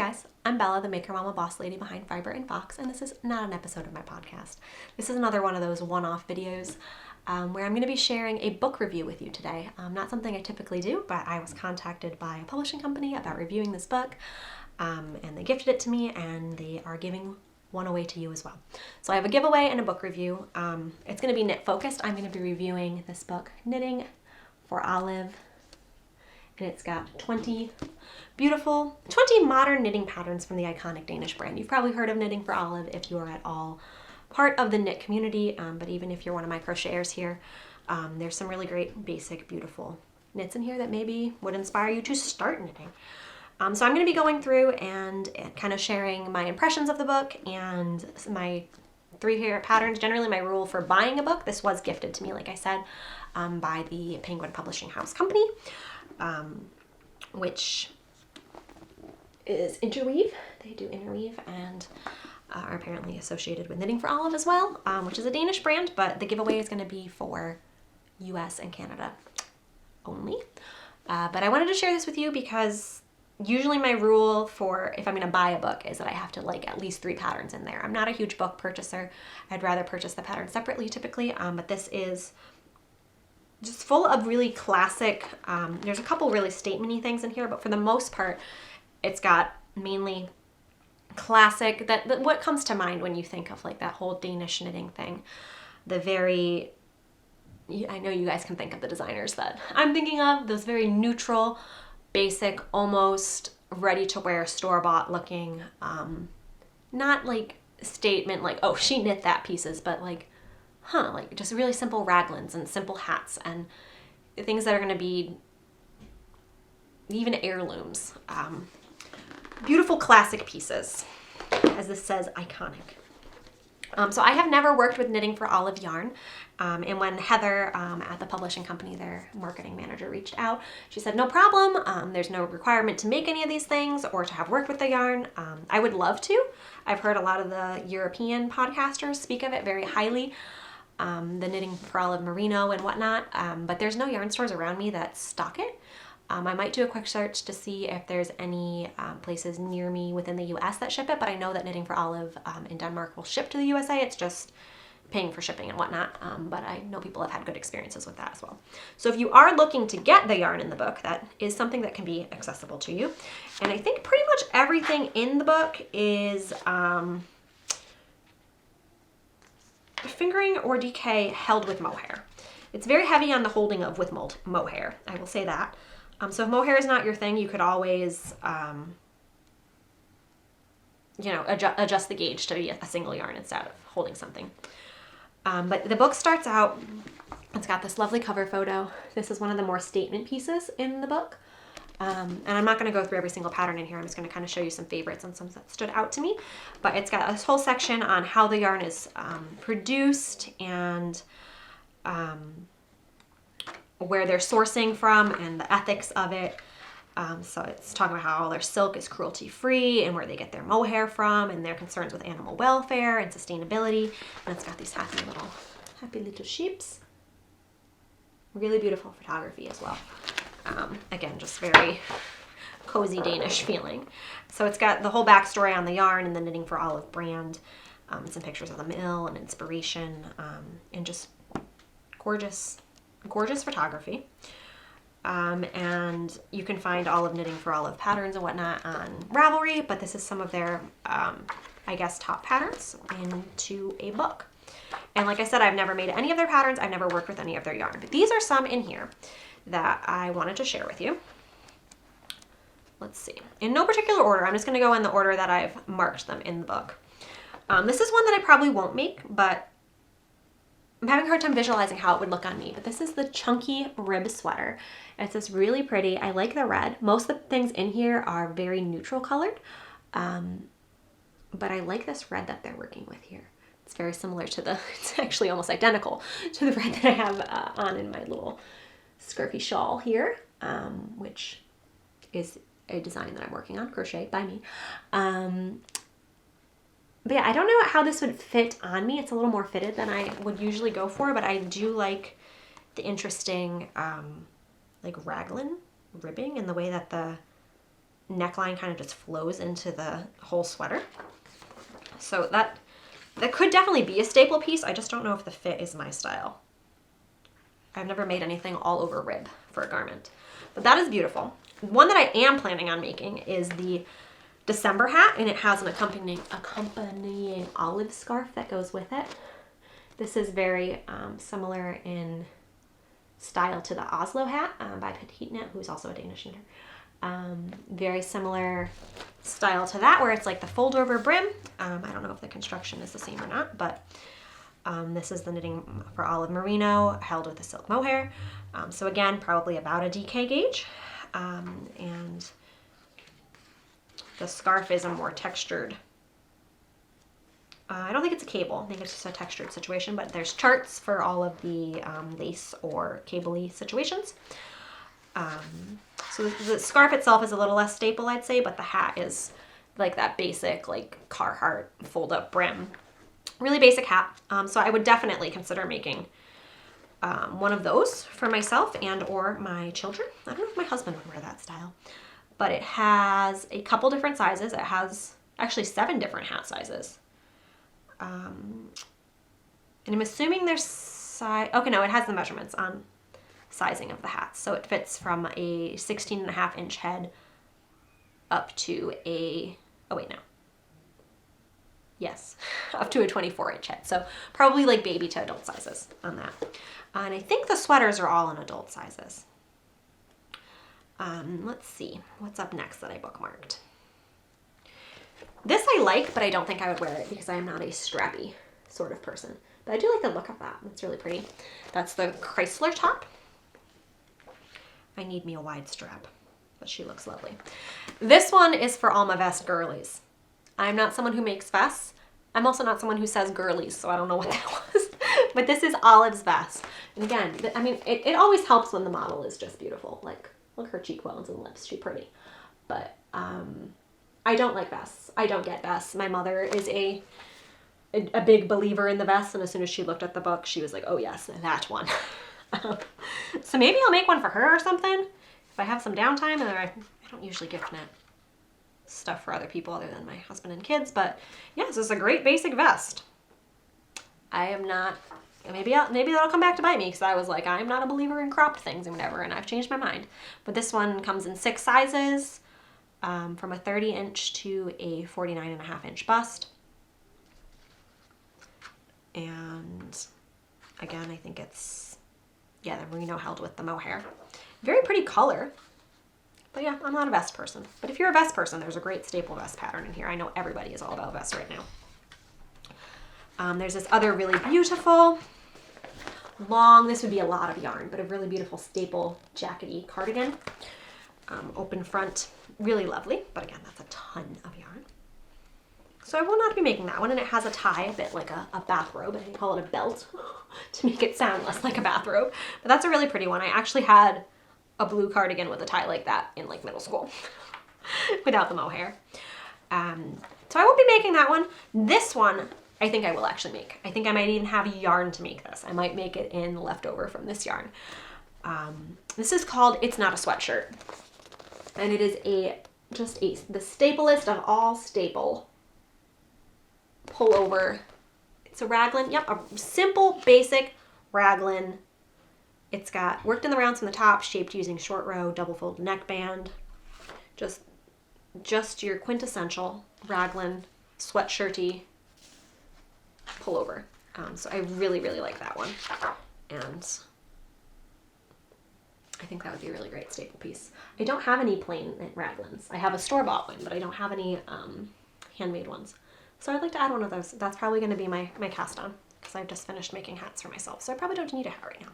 guys, I'm Bella, the Maker Mama boss lady behind Fiber and Fox, and this is not an episode of my podcast. This is another one of those one-off videos where I'm going to be sharing a book review with you today. Not something I typically do, but I was contacted by a publishing company about reviewing this book, and they gifted it to me, and they are giving one away to you as well. So I have a giveaway and a book review. It's going to be knit focused. I'm going to be reviewing this book, Knitting for Olive, and it's got 20 modern knitting patterns from the Iconic Danish brand. You've probably heard of Knitting for Olive if you are at all part of the knit community, but even if you're one of my crocheters here, there's some really great, basic, beautiful knits in here that maybe would inspire you to start knitting. So I'm going to be going through and kind of sharing my impressions of the book and my 3 favorite patterns. Generally, my rule for buying a book, this was gifted to me, like I said, by the Penguin Publishing House Company, which is Interweave. They do Interweave and are apparently associated with Knitting for Olive as well, which is a Danish brand, but the giveaway is going to be for US and Canada only. But I wanted to share this with you because usually my rule for if I'm going to buy a book is that I have to like at least 3 patterns in there. I'm not a huge book purchaser. I'd rather purchase the pattern separately typically, but this is just full of really classic, there's a couple really statement-y things in here, but for the most part, it's got mainly classic, that what comes to mind when you think of like that whole Danish knitting thing. I know you guys can think of the designers that I'm thinking of, those very neutral, basic, almost ready-to-wear, store-bought looking, not like statement like, oh, she knit that pieces, but like, like just really simple raglans and simple hats and things that are going to be even heirlooms. Beautiful classic pieces, as this says, iconic. So I have never worked with Knitting for Olive yarn, and when Heather at the publishing company, their marketing manager, reached out, she said, no problem, there's no requirement to make any of these things or to have worked with the yarn. I would love to. I've heard a lot of the European podcasters speak of it very highly, the Knitting for Olive merino and whatnot, but there's no yarn stores around me that stock it. I might do a quick search to see if there's any places near me within the US that ship it, but I know that Knitting for Olive in Denmark will ship to the USA. It's just paying for shipping and whatnot, but I know people have had good experiences with that as well. So if you are looking to get the yarn in the book, that is something that can be accessible to you. And I think pretty much everything in the book is fingering or DK held with mohair. It's very heavy on the holding of with mohair, I will say that. So if mohair is not your thing, you could always, adjust the gauge to be a single yarn instead of holding something. But the book starts out, it's got this lovely cover photo. This is one of the more statement pieces in the book. And I'm not going to go through every single pattern in here. I'm just going to kind of show you some favorites and some that stood out to me. But it's got this whole section on how the yarn is produced and where they're sourcing from and the ethics of it. So it's talking about how all their silk is cruelty-free and where they get their mohair from and their concerns with animal welfare and sustainability. And it's got these happy little sheeps. Really beautiful photography as well. Again, just very cozy Danish feeling. So it's got the whole backstory on the yarn and the Knitting for Olive brand, some pictures of the mill and inspiration, and just gorgeous photography. And you can find all of Knitting for Olive patterns and whatnot on Ravelry, but this is some of their, top patterns into a book. And like I said, I've never made any of their patterns. I've never worked with any of their yarn, but these are some in here that I wanted to share with you. Let's see. In no particular order, I'm just going to go in the order that I've marked them in the book. This is one that I probably won't make, but I'm having a hard time visualizing how it would look on me, but this is the Chunky Rib Sweater. It's this really pretty, I like the red. Most of the things in here are very neutral colored, but I like this red that they're working with here. It's very similar to it's actually almost identical to the red that I have on in my little scurfy shawl here, which is a design that I'm working on, crocheted by me. But yeah, I don't know how this would fit on me. It's a little more fitted than I would usually go for, but I do like the interesting like raglan ribbing and the way that the neckline kind of just flows into the whole sweater. So that could definitely be a staple piece. I just don't know if the fit is my style. I've never made anything all over rib for a garment. But that is beautiful. One that I am planning on making is the December hat, and it has an accompanying olive scarf that goes with it. This is very similar in style to the Oslo hat by Petite Knit, who's also a Danish knitter. Very similar style to that, where it's like the fold over brim. I don't know if the construction is the same or not, but this is the knitting for olive merino held with a silk mohair. So again, probably about a DK gauge. And the scarf is a more textured, I don't think it's a cable. I think it's just a textured situation, but there's charts for all of the lace or cable-y situations. So the scarf itself is a little less staple, I'd say, but the hat is like that basic, like Carhartt fold-up brim. Really basic hat. So I would definitely consider making one of those for myself and or my children. I don't know if my husband would wear that style, but it has a couple different sizes. It has actually 7 different hat sizes. And I'm assuming there's okay, no, it has the measurements on sizing of the hats. So it fits from a 16.5 inch head up to a, oh wait, no. Yes, up to a 24 inch head. So probably like baby to adult sizes on that. And I think the sweaters are all in adult sizes. Let's see, what's up next that I bookmarked? This I like, but I don't think I would wear it because I am not a strappy sort of person. But I do like the look of that. It's really pretty. That's the Chrysler top. I need me a wide strap, but she looks lovely. This one is for all my vest girlies. I'm not someone who makes vests. I'm also not someone who says girlies, so I don't know what that was. But this is Olive's vest. And again, I mean, it always helps when the model is just beautiful. Like, look her cheekbones and lips. She's pretty. But I don't like vests. I don't get vests. My mother is a big believer in the vests, and as soon as she looked at the book, she was like, oh yes, that one. So maybe I'll make one for her or something if I have some downtime. And I don't usually gift knit stuff for other people other than my husband and kids, but yeah, this is a great basic vest. I am not, maybe that'll come back to bite me, because I was like, I'm not a believer in cropped things and whatever, and I've changed my mind. But this one comes in 6 sizes, from a 30 inch to a 49.5 inch bust. And again, I think it's, yeah, the merino held with the mohair. Very pretty color. But yeah, I'm not a vest person. But if you're a vest person, there's a great staple vest pattern in here. I know everybody is all about vests right now. There's this other really beautiful, long, this would be a lot of yarn, but a really beautiful staple jackety cardigan. Open front, really lovely. But again, that's a ton of yarn. So I will not be making that one. And it has a tie, a bit like a bathrobe. I call it a belt to make it sound less like a bathrobe. But that's a really pretty one. I actually had a blue cardigan with a tie like that in like middle school without the mohair. So I won't be making that one. This one, I think I will actually make. I think I might even have yarn to make this. I might make it in leftover from this yarn. This is called It's Not a Sweatshirt. And it is the staplest of all staple pullover. It's a raglan. Yep, a simple, basic raglan. It's got worked in the rounds from the top, shaped using short row, double fold neckband. Just your quintessential raglan sweatshirty pullover. So I really, really like that one. And I think that would be a really great staple piece. I don't have any plain raglans. I have a store-bought one, but I don't have any handmade ones. So I'd like to add one of those. That's probably going to be my cast on, because I've just finished making hats for myself. So I probably don't need a hat right now.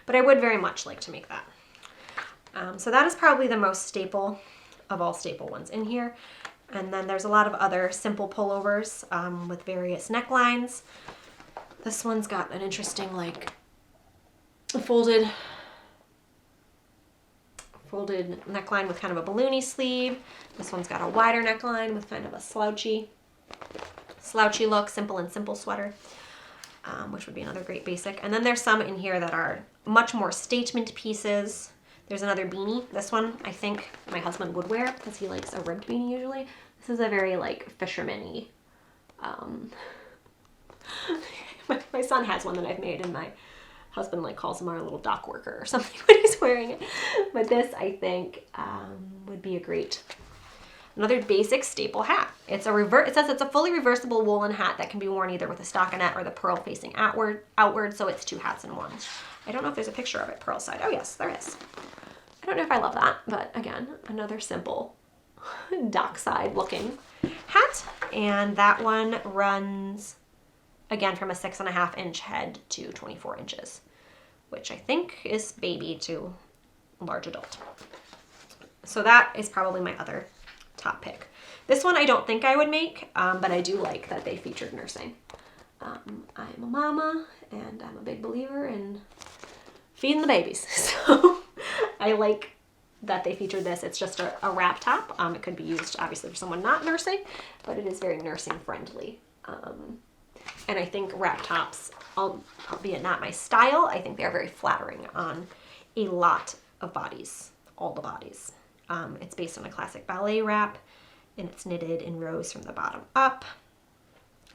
But I would very much like to make that. So that is probably the most staple of all staple ones in here. And then there's a lot of other simple pullovers with various necklines. This one's got an interesting, like, folded neckline with kind of a balloony sleeve. This one's got a wider neckline with kind of a slouchy look, simple sweater, which would be another great basic. And then there's some in here that are much more statement pieces. There's another beanie. This one I think my husband would wear because he likes a ribbed beanie usually. This is a very like fisherman-y. My son has one that I've made, and my husband like calls him our little dock worker or something when he's wearing it. But this I think would be a great, another basic staple hat. It says it's a fully reversible woolen hat that can be worn either with a stockinette or the pearl facing outward, so it's 2 hats in one. I don't know if there's a picture of it pearl side. Oh yes, there is. I don't know if I love that, but again, another simple dockside looking hat. And that one runs again from a 6.5 inch head to 24 inches, which I think is baby to large adult. So that is probably my other top pick. This one I don't think I would make, but I do like that they featured nursing. I'm a mama, and I'm a big believer in feeding the babies. So I like that they featured this. It's just a wrap top. It could be used obviously for someone not nursing, but it is very nursing friendly. And I think wrap tops, albeit not my style, I think they're very flattering on a lot of bodies, all the bodies. It's based on a classic ballet wrap, and it's knitted in rows from the bottom up.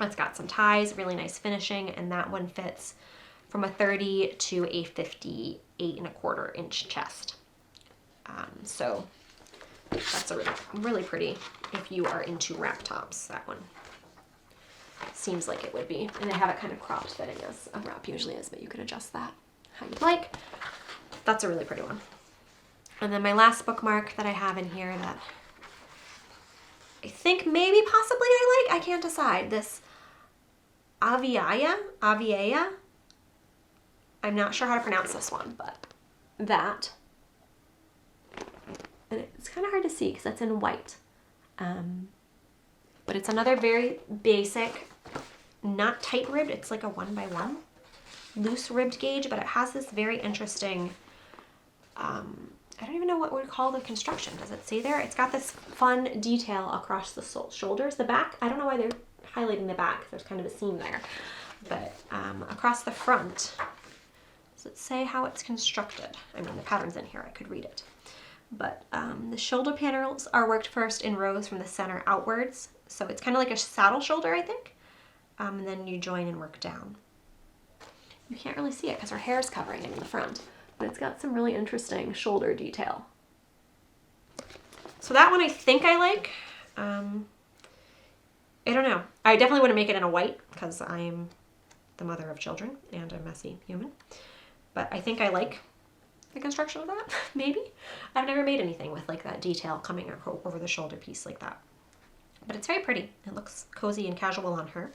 It's got some ties, really nice finishing, and that one fits from a 30 to a 58.25 inch chest. So that's a really pretty, if you are into wrap tops, that one seems like it would be. And they have it kind of cropped fitting as a wrap usually is, but you could adjust that how you'd like. That's a really pretty one. And then my last bookmark that I have in here that I think maybe possibly I like, I can't decide, this Avia. I'm not sure how to pronounce this one, but that, and it's kind of hard to see because it's in white. But it's another very basic, not tight ribbed, it's like a 1x1 loose ribbed gauge, but it has this very interesting, I don't even know what we'd call the construction. Does it say there? It's got this fun detail across the shoulders. The back, I don't know why they're highlighting the back. There's kind of a seam there. But across the front, does it say how it's constructed? I mean, the pattern's in here. I could read it. But the shoulder panels are worked first in rows from the center outwards. So it's kind of like a saddle shoulder, I think. And then you join and work down. You can't really see it because her hair is covering it in the front. But it's got some really interesting shoulder detail. So that one I think I like. I don't know. I definitely wouldn't make it in a white because I'm the mother of children and a messy human. But I think I like the construction of that, maybe. I've never made anything with like that detail coming over the shoulder piece like that. But it's very pretty. It looks cozy and casual on her.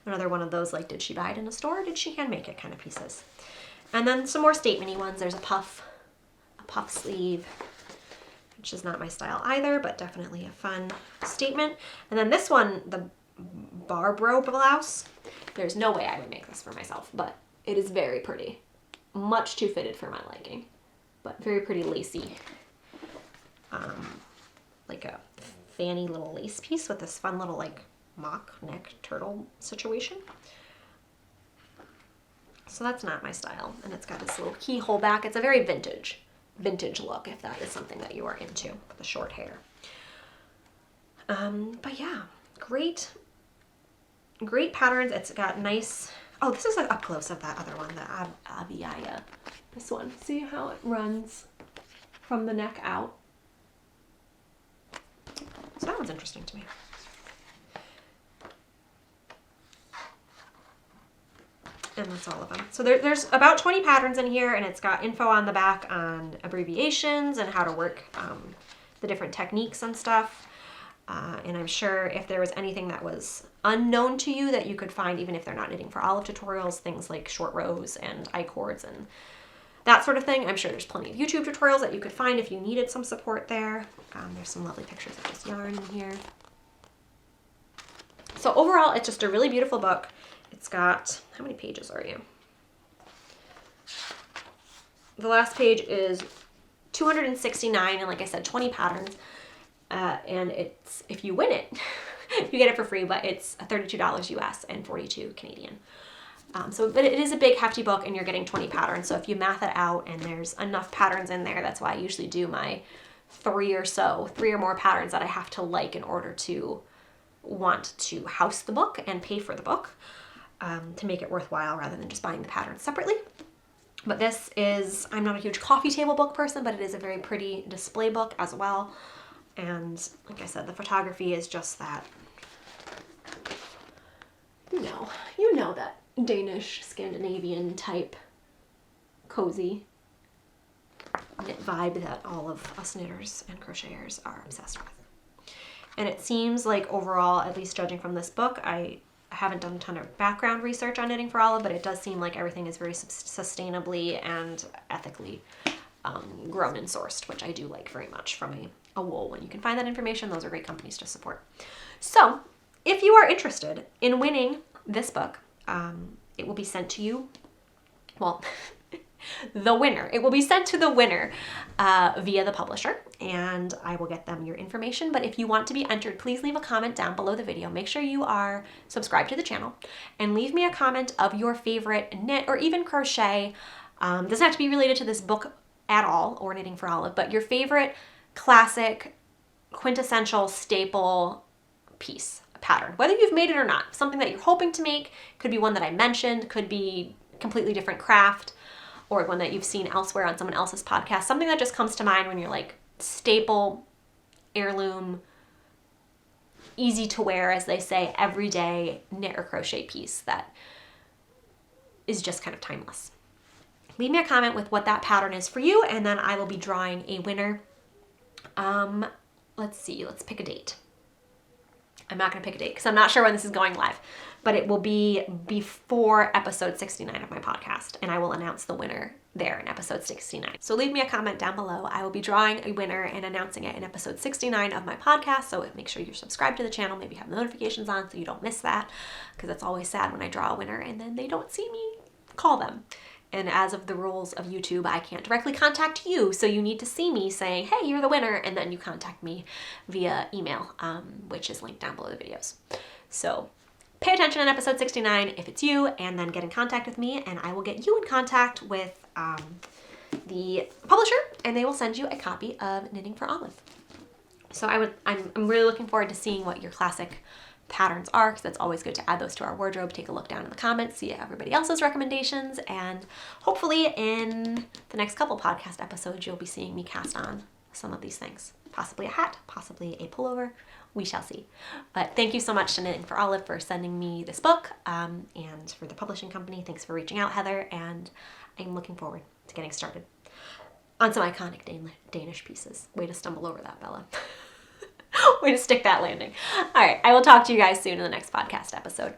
Another one of those like, did she buy it in a store or did she hand make it kind of pieces. And then some more statement-y ones. There's a puff sleeve, which is not my style either, but definitely a fun statement. And then this one, the Barbro blouse. There's no way I would make this for myself, but it is very pretty. Much too fitted for my liking, but very pretty lacy. Like a fanny little lace piece with this fun little like mock neck turtle situation. So that's not my style. And it's got this little keyhole back. It's a very vintage look if that is something that you are into, the short hair. But yeah, great patterns. It's got nice, oh, this is an up close of that other one, the Avia. This one, see how it runs from the neck out? So that one's interesting to me. And that's all of them. So there's about 20 patterns in here, and it's got info on the back on abbreviations and how to work the different techniques and stuff. And I'm sure if there was anything that was unknown to you that you could find, even if they're not knitting for olive tutorials, things like short rows and I-cords and that sort of thing. I'm sure there's plenty of YouTube tutorials that you could find if you needed some support there. There's some lovely pictures of this yarn in here. So overall, it's just a really beautiful book. It's got, how many pages are you? The last page is 269, and like I said, 20 patterns. And it's, if you win it, you get it for free, but it's $32 US and 42 Canadian. But it is a big hefty book and you're getting 20 patterns. So if you math it out and there's enough patterns in there, that's why I usually do my 3 or more patterns that I have to like in order to want to house the book and pay for the book, to make it worthwhile rather than just buying the patterns separately. But this is, I'm not a huge coffee table book person, but it is a very pretty display book as well. And like I said, the photography is just that, you know that Danish, Scandinavian type cozy knit vibe that all of us knitters and crocheters are obsessed with. And it seems like overall, at least judging from this book, I haven't done a ton of background research on Knitting for Olive, but it does seem like everything is very sustainably and ethically grown and sourced, which I do like very much from a wool. When you can find that information, those are great companies to support. So if you are interested in winning this book, it will be sent to you, well, the winner. It will be sent to the winner via the publisher, and I will get them your information. But if you want to be entered, please leave a comment down below the video. Make sure you are subscribed to the channel and leave me a comment of your favorite knit or even crochet. Doesn't have to be related to this book at all or Knitting for Olive, but your favorite classic, quintessential, staple piece, pattern, whether you've made it or not. Something that you're hoping to make, could be one that I mentioned, could be completely different craft, or one that you've seen elsewhere on someone else's podcast. Something that just comes to mind when you're like staple, heirloom, easy to wear, as they say, everyday knit or crochet piece that is just kind of timeless. Leave me a comment with what that pattern is for you, and then I will be drawing a winner. Let's see, let's pick a date. I'm not going to pick a date because I'm not sure when this is going live, but it will be before episode 69 of my podcast, and I will announce the winner there in episode 69. So leave me a comment down below. I will be drawing a winner and announcing it in episode 69 of my podcast, so make sure you're subscribed to the channel, maybe have notifications on so you don't miss that, because it's always sad when I draw a winner and then they don't see me call them. And as of the rules of YouTube, I can't directly contact you, so you need to see me saying, hey, you're the winner, and then you contact me via email, which is linked down below the videos. So pay attention in episode 69 if it's you, and then get in contact with me, and I will get you in contact with the publisher, and they will send you a copy of Knitting for Olive. So I'm really looking forward to seeing what your classic patterns are, because it's always good to add those to our wardrobe. Take a look down in the comments, see everybody else's recommendations, and hopefully in the next couple podcast episodes you'll be seeing me cast on some of these things. Possibly a hat, possibly a pullover, we shall see. But thank you so much to Knitting for Olive for sending me this book, and for the publishing company. Thanks for reaching out, Heather, and I'm looking forward to getting started on some iconic Danish pieces. Way to stumble over that, Bella. Way to stick that landing. All right, I will talk to you guys soon in the next podcast episode.